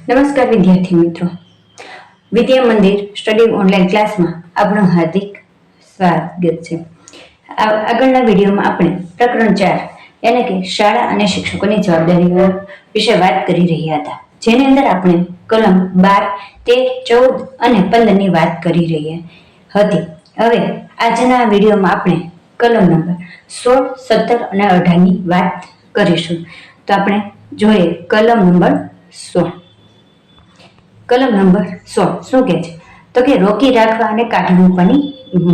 નમસ્કાર વિદ્યાર્થી મિત્રો, વિદ્યા મંદિર સ્ટડી ઓનલાઈન ક્લાસમાં આપનું હાર્દિક સ્વાગત છે। આગળના વિડીયોમાં આપણે પ્રકરણ 4 એટલે કે શાળા અને શિક્ષકોની જવાબદારીઓ વિશે વાત કરી રહ્યા હતા, જેની અંદર આપણે કલમ 12, 13, 14 અને 15 ની વાત કરી રહી હતી। હવે આજના વિડીયોમાં આપણે કલમ નંબર 16, 17 અને 18 ની વાત કરીશું। તો આપણે જોઈએ કલમ નંબર 16। કલમ નંબર 16 શું કહે છે? તો કે રોકી રાખવા અને કાઢી મૂકવાની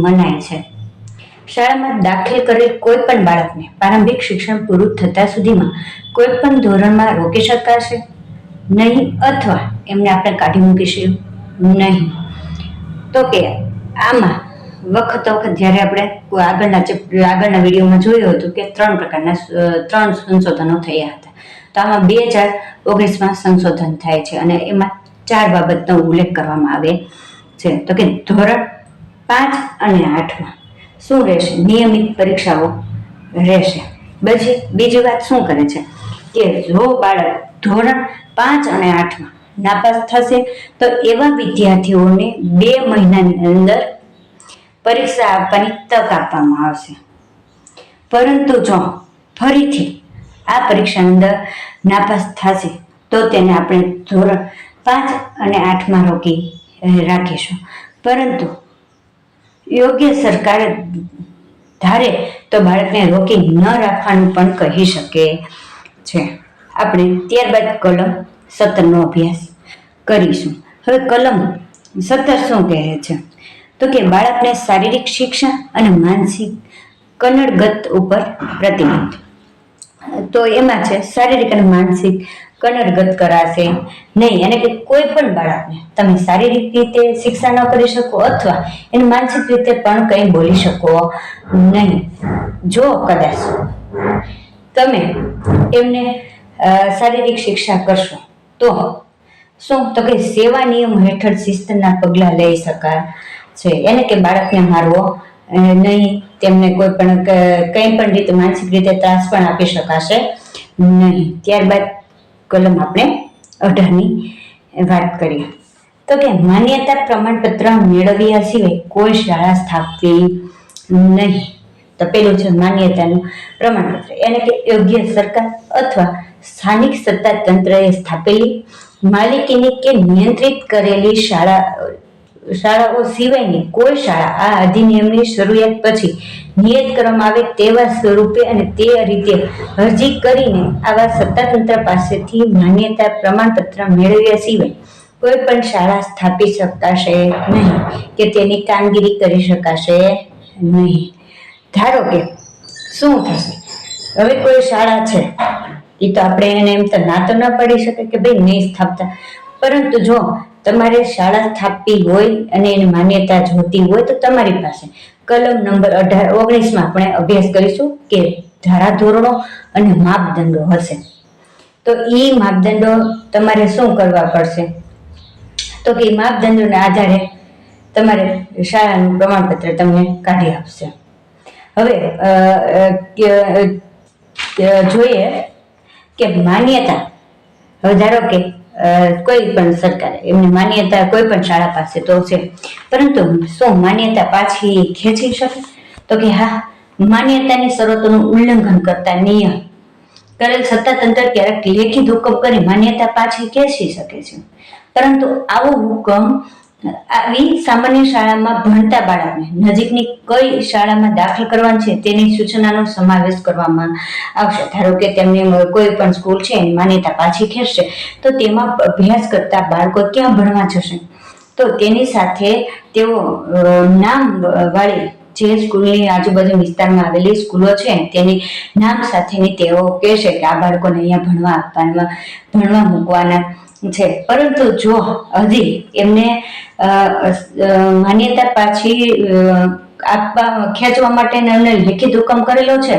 મનાઈ છે। શાળામાં દાખલ કરેલ કોઈ પણ બાળકને પ્રારંભિક શિક્ષણ પૂરું થતા સુધીમાં કોઈ પણ ધોરણમાં રોકી શકાશે નહીં અથવા એમને આપણે કાઢી મૂકીશું નહીં। તો કે આમાં વખત જ્યારે આપણે આગળના વિડીયોમાં જોયું હતું કે ત્રણ સંશોધનો થયા હતા। તો આમાં 2019માં સંશોધન થાય છે અને એમાં 4 બાબતનો ઉલ્લેખ કરવામાં આવે છે। તો કે ધોરણ 5 અને 8માં શું રહેશે? નિયમિત પરીક્ષાઓ રહેશે। બીજી વાત શું કરે છે કે જો બાળક ધોરણ 5 અને 8માં નાપાસ થશે તો એવા વિદ્યાર્થીઓને 2 મહિનાની અંદર પરીક્ષા આપવાની તક આપવામાં આવશે। પરંતુ જો ફરીથી આ પરીક્ષાની અંદર નાપાસ થશે તો તેને આપણે ધોરણ 5 અને 8માં રોકી રાખીશું। પરંતુ યોગ્ય સરકાર ધારે તો બાળકને રોકી ન રાખવાનું પણ કહી શકે છે। આપણે ત્યારબાદ કલમ 17નો અભ્યાસ કરીશું। હવે કલમ 17 શું કહે છે? તો કે બાળકને શારીરિક શિક્ષણ અને માનસિક કનડગત ઉપર પ્રતિબંધ। તો એમાં છે શારીરિક અને માનસિક કનડગત કરાશે નહીં, એટલે કે કોઈ પણ બાળકને તમે શારીરિક રીતે શિક્ષા ન કરી શકો અથવા એને માનસિક રીતે પણ કંઈ બોલી શકો નહીં। જો કદાચ તમે એમને શારીરિક શિક્ષા કરશો તો શું? તો કે સેવા નિયમ હેઠળ શિસ્તના પગલાં લઈ શકાશે, એટલે કે બાળકને મારવો નહીં, તેમને કોઈ પણ કંઈ પણ રીતે માનસિક રીતે ત્રાસ પણ આપી શકાશે નહીં। ત્યારબાદ કલમ આપણે 18ની વાત કરીએ। તો કે માન્યતા પ્રમાણપત્ર મેળવ્યા સિવાય કોઈ શાળા સ્થાપવી નહીં। તો પેલું છે માન્યતાનું પ્રમાણપત્ર, એટલે કે યોગ્ય સરકાર અથવા સ્થાનિક સત્તા તંત્રએ સ્થાપેલી માલિકીની કે નિયંત્રિત કરેલી શાળાઓ સિવાયની કોઈ શાળા આ અધિનિયમની શરૂઆત પછી નિયત કરવામાં આવે તેવા સ્વરૂપે અને તે રીતે અરજી કરીને આવા સત્તાતંત્ર પાસેથી માન્યતા પ્રમાણપત્ર મેળવ્યા સિવાય કોઈ પણ શાળા સ્થાપી શકાશે નહીં કે તેની કામગીરી કરી શકાશે નહીં। ધારો કે શું થશે? હવે કોઈ શાળા છે એ તો આપણે એને એમ તો ના તો ન પડી શકે કે ભાઈ નહીં સ્થાપતા, પરંતુ જો તમારે શાળા સ્થાપવી હોય અને એની માન્યતા જોતી હોય તો તમારી પાસે કલમ નંબર 19માં આપણે અભ્યાસ કરીશું કે ધારાધોરણો અને માપદંડો હશે। તો એ માપદંડો તમારે શું કરવા પડશે? તો કે માપદંડોના આધારે તમારે શાળાનું પ્રમાણપત્ર તમને કાઢી આપશે। હવે જોઈએ કે માન્યતા, હવે ધારો કે કોઈ પણ સરકારે એમની માન્યતા કોઈ પણ શાળા પાસે તો છે, પરંતુ શું માન્યતા પાછી ખેંચી શકે? તો કે હા, માન્યતાની શરતોનું ઉલ્લંઘન કરતા નિયમ કરેલ સત્તાતંત્ર ક્યારેક લેખિત હુકમ કરી માન્યતા પાછી ખેંચી શકે છે, પરંતુ આવો હુકમ આવી સામાન્ય શાળામાં ભણતા બાળકને નજીકની કઈ શાળામાં દાખલ કરવાનું છે તેની સૂચનાનો સમાવેશ કરવામાં આવશે। ધારો કે તેમને કોઈ પણ સ્કૂલ છે એની માન્યતા પાછી ખેંચશે તો તેમાં અભ્યાસ કરતા બાળકો ક્યાં ભણવા જશે? તો તેની સાથે તેઓ નામ વાળી જે સ્કૂલની આજુબાજુ વિસ્તારમાં આવેલી સ્કૂલો છે તેની નામ સાથેની તેઓ કહેશે કે આ બાળકોને અહીંયા ભણવા મૂકવાના છે। પરંતુ જો હજી એમને માન્યતા પાછી ખેંચવા માટે લેખિત હુકમ કરેલો છે,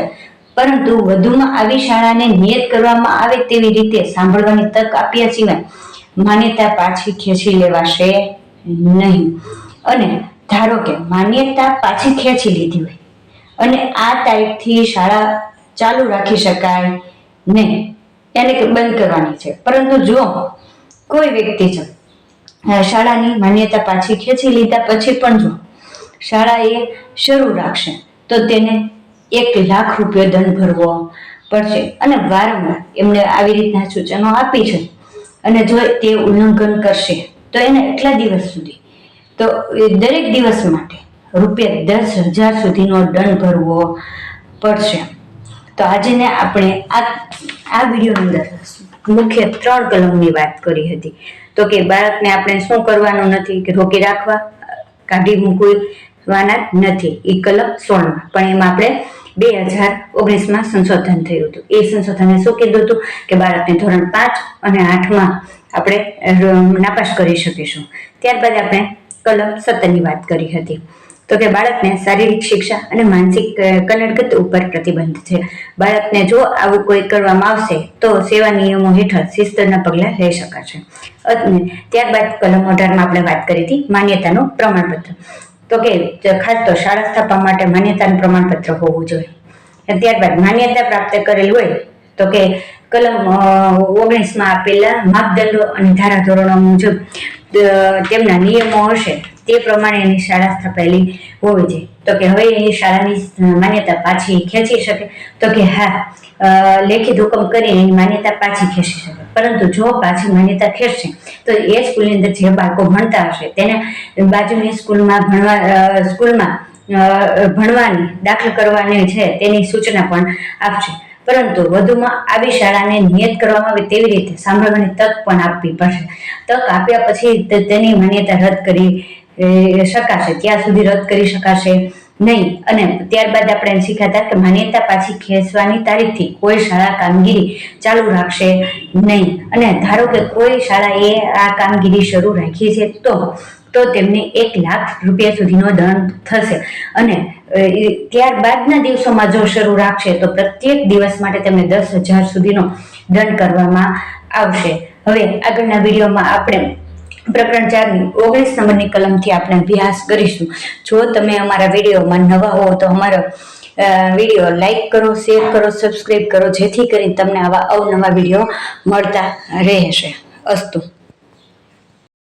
પરંતુ વધુમાં આવી શાળાને નિયત કરવામાં આવે તેવી રીતે સાંભળવાની તક આપ્યા સિવાય માન્યતા પાછી ખેંચી લેવાશે નહીં। અને ધારો કે માન્યતા પાછી ખેંચી લીધી હોય અને આ તારીખથી શાળા ચાલુ રાખી શકાય નહીં, એટલે કે બંધ કરવાની છે, પરંતુ જો કોઈ વ્યક્તિ જો શાળાની માન્યતા પાછી ખેંચી લીધા પછી પણ જો શાળા એ શરૂ રાખશે તો તેને 1 લાખ રૂપિયા દંડ ભરવો પડશે. અને વારંવાર એમણે આવી રીતના સૂચનો આપી છે અને જો તે ઉલ્લંઘન કરશે તો એને એટલા દિવસ સુધી તો દરેક દિવસ માટે રૂપિયા 10,000 સુધીનો દંડ ભરવો પડશે. તો આજે આપણે આ વિડીયોની અંદર મુખ્ય 3 કલમની વાત કરી હતી. તો કે બાળકને આપણે શું કરવાનું નથી કે રોકી રાખવા, કાઢી મૂકવાના નથી, એ કલમ 16માં. પણ એમાં આપણે 2019માં સંશોધન થયું હતું. એ સંશોધને શું કીધું હતું કે બાળકને ધોરણ 5 અને 8માં આપણે નાપાસ કરી શકીશું. ત્યારબાદ આપણે કલમ 17ની વાત કરી હતી. તો કે બાળકને શારીરિક શિક્ષા અને માનસિક કનડગત ઉપર પ્રતિબંધ છે. બાળકને જો આવું કોઈ કરવામાં આવશે તો સેવા નિયમો હેઠળ શિસ્તના પગલાં લઈ શકાશે. અને ત્યારબાદ કલમ 18માં આપણે વાત કરી હતી માન્યતાનું પ્રમાણપત્ર. તો કે ખાસ તો શાળા સ્થાપવા માટે માન્યતાનું પ્રમાણપત્ર હોવું જોઈએ. ત્યારબાદ માન્યતા પ્રાપ્ત કરેલ હોય તો કે કલમ 19માં આપેલા માપદંડો અને ધારાધોરણો મુજબ તેમના નિયમો હશે તે પ્રમાણે એની શાળા સ્થાપાયેલી હોવી જોઈએ. તો કે હવે એની શાળાની માન્યતા પાછી ખેંચી શકે? તો કે હા, લેખિત હુકમ કરીને એની માન્યતા પાછી ખેંચી શકે. પરંતુ જો પાછી માન્યતા ખેંચશે તો એ સ્કૂલની અંદર જે બાળકો ભણતા હશે તેને બાજુની સ્કૂલમાં ભણવાની દાખલ કરવાની છે તેની સૂચના પણ આપશે. પરંતુ વધુમાં આવી શાળાને નિયત કરવામાં આવે તેવી રીતે સાંભળવાની તક પણ આપવી પડશે. તક આપ્યા પછી તેની માન્યતા રદ કરી શકાશે, ત્યાં સુધી રદ કરી શકાશે નહીં. અને ત્યારબાદ આપણે શીખ્યા કે માન્યતા પાછી ખેંચવાની તારીખથી કોઈ શાળા કામગીરી ચાલુ રાખશે નહીં. અને ધારો કે કોઈ શાળાએ આ કામગીરી શરૂ રાખી છે તો તેમને 1 લાખ રૂપિયા સુધીનો દંડ થશે. અને ત્યારબાદના દિવસોમાં જો શરૂ રાખશે તો પ્રત્યેક દિવસ માટે તેમને 10,000 સુધીનો દંડ કરવામાં આવશે. હવે આગળના વિડીયોમાં આપણે પ્રકરણ 4ની 19 નંબરની કલમથી આપણે અભ્યાસ કરીશું. જો તમે અમારા વિડીયોમાં નવા હો તો અમારો વિડીયો લાઈક કરો, શેર કરો, સબસ્ક્રાઈબ કરો, જેથી કરીને તમને આવા અવનવા વિડીયો મળતા રહેશે. અસ્તુ.